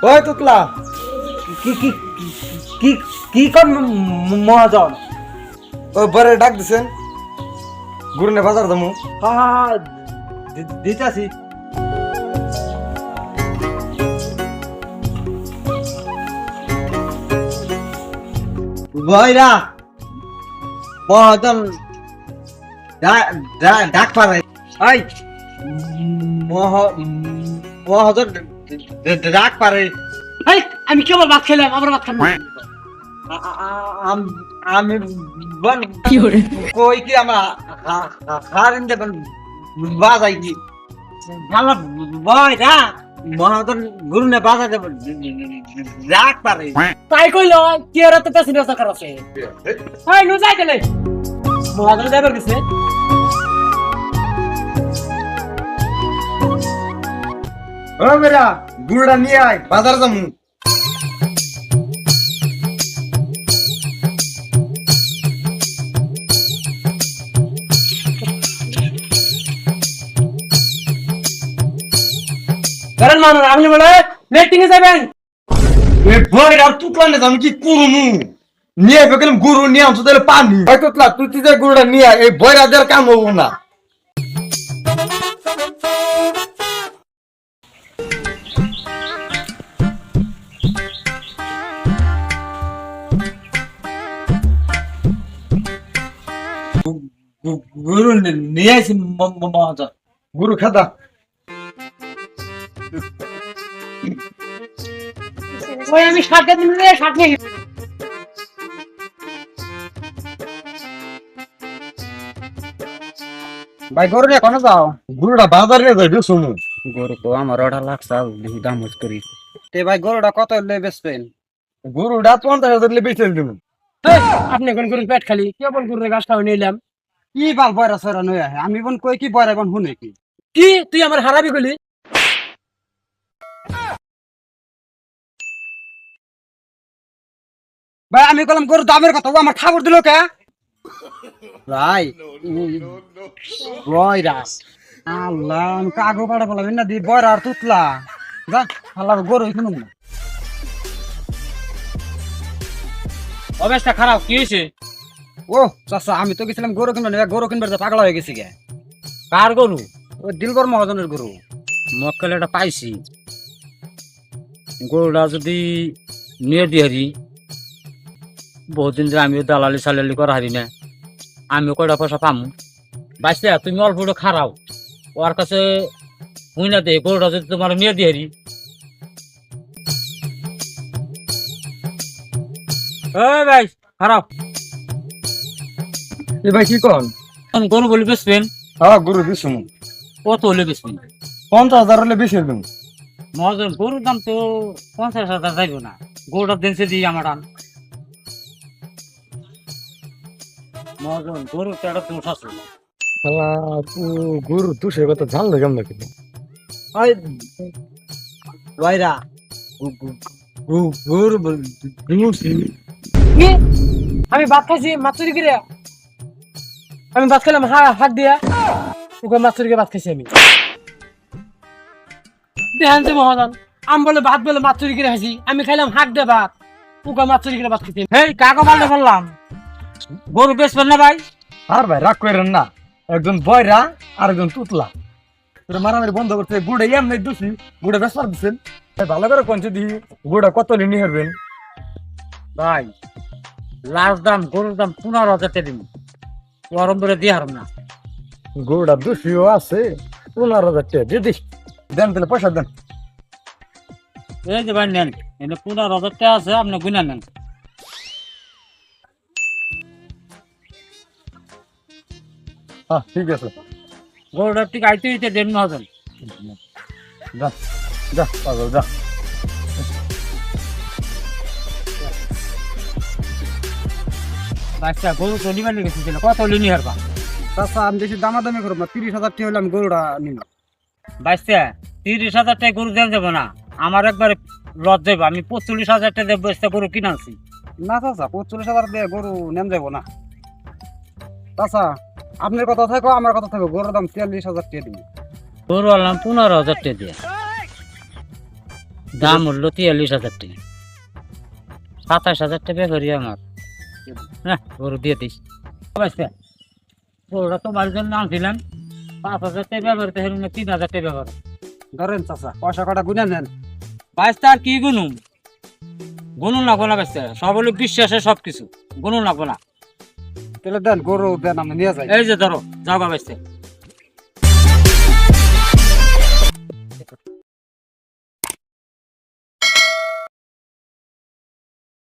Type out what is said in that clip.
ওই তুতলা কি কি কি কি কর মহাজন? ওই বরে ডাক দিছেন গুরুনে বাজার দামু। হ্যাঁ দিতাছি। বইরা মহাজন ডাক পারে। এই মহাজন ডাক পারে। এই আমি কেবল ভাত খেলাম, আবার ভাত খাবো। আমি বল কই কি আমার হারিন দেবেন বাজাই কি ভালো বই না মহাজন গুরুনে বাজাই দেবেন ডাক পারে। তাই কইল কি আর তো পেছনে দরকার আছে। এই নু যাই গেলে মহাজন যাবার গেছে। ও মেরা গুড়টা নিয়ে আয় বাজার যামু। কারণ মানুষ আপনি বলে মিটিং এ যাবেন। এই বইরা তুতলা না আমি কি করুমু? নিয়ে গেলাম গুরু নিয়ে আনছো তাহলে পানি। ওই তুতলা তুই যে গুড়টা নিয়ে আয়, এই বইরা দেওয়ার কাম হবো না। গুরু নিয়ে আসি মহাজন। গুরু খাদা ওই আমি শার্টে দিন রে, শার্ট নেই। ভাই গরু নিয়ে কোনে যাও? গুরুটা বাজারে যাই শুনু। গরু তো আমার অর্ডার লাগছে, বেশি দাম হচ্ছে করি। তে ভাই গরুটা কত হলে বেচবেন? গরুটা 50,000 হলে বেচে দিন। এই, আপনি এখন করুন পেট খালি, কেবল করে গাছ খাওয়া নিলাম। কি বাল বয়রা সরা নয় আহে আমি বন কই কি বয়রা বন শুনে কি? কি তুই আমার হারাবি গলি? ভাই আমি কলম গরু দামের কথা, ও আমার খাবার দিল কে? ভাই বয়রা আল্লাহ আমি কাগো পাড়া বললাম না দি বয়রা আর তুতলা যা আল্লাহ গরু শুনুন না। অবস্থা খারাপ, কি হয়েছে? ও চাচা আমি তো গেছিলাম গরু কিনবার, গরু কিনবার যা পাগলা হয়ে গেছি গে। কার গরু? ওই দিলবর মহাজনের গরু। মক্কেল এটা পাইছি, গরুটা যদি নিয়ে দিয়ে হারি, বহুদিন যে আমিও দালালি সালালি করা হারি না, আমিও কয়টা পয়সা পামু। বাইসে তুমি অল্প খারাও, ওর কাছে হুই না দে, গরুটা যদি তোমার নিয়ে দিয়ে হারি। এই ভাই খারাপ এ ভাই কি কন? গরু বলে বেচবেন? হ্যাঁ গরু দিছুম। কত হলে বেচবেন? 50,000 হলে বেশি দিন। মহাজন গরুর দাম তো 50,000 যাইব না, গরুটার দিন সে দিই আমার আন। মহাজন গরু তেরো দোষ আছে। গরু তুষে কথা জানলে কেমন কিন্তু? ওই বয়রা গরু কি? আমি ভাত খাইছি মাছুরি করে, আমি ভাত খেলাম হাত দিয়া, তোকে মাছুরি ভাত খাইছি আমি। দেখেন যে মহাজন আম বলে ভাত বলে মাছুরি করে খাইছি, আমি খাইলাম হাত দিয়ে ভাত, তোকে মাছুরি করে ভাত খাইছি। হেই কাকা পাল্টে বললাম গরু বেচবেন না ভাই? আর ভাই রাগ করেন না, একজন বয়রা আর একজন তুতলা তোরা মারামারি বন্ধ করতে গুড়ে এমনি দুষি গুড়ে বেসার দিচ্ছেন। ভালো করে কনছে দি গুড়া কত নিয়ে হারবেন? ভাই লাস্ট দাম গরুর দাম 15,000 টাকা দিন, গরম করে দিয়ে হারম না। গুড়া দুষিও আছে 15,000 টাকা দিয়ে দিস। দেন তাহলে পয়সা দেন। এই যে ভাই নেন, এনে 15,000 টাকা আছে, আপনি গুনা নেন। হ্যাঁ ঠিক আছে, গরুটার ঠিক আইতে হইতে 1,500। যা যা পাগল যা। আচ্ছা গরু তো নিবার গেছিল, কত হলে নি হারবা? চাচা আমি বেশি দামাদামি করব না, 30,000 টাকা হলে আমি গরুটা নিব। বাইসা 30,000 টাকা গরু দেওয়া যাবে না, আমার একবার লজ যাবে। আমি 45,000 টাকা দেবো, গরু কিনে আনছি। না চাচা 45,000 দিয়ে গরু নেন যাব না। চাচা আপনার কথা থাকো আমার কথা থাকো, গরুর দাম 43,000 টাকা দিবি। গরু আনলাম 15,000 টাকা দিয়ে। দাম হলো 43,000 টাকা। 27,000 টাকা ব্যাপারই আমার। না গরু দিয়ে দিস বাচ্চা, গরুটা তোমার জন্য আনছিলাম। 5,000 টাকা ব্যবহার হেরুন 3,000 টাকা ব্যবহার। ধরেন চাচা পয়সা কটা গুনে নেন। বাচ্চা আর কি গুনুম, গুনুন লাগবো না বাচ্চা, সব হলো বিশ্বাসে সবকিছু, গুনুন লাগবো না। তাহলে দেন গরু দেন আমি নিয়ে যাই। এই যে ধরো যাও বাচ্চা।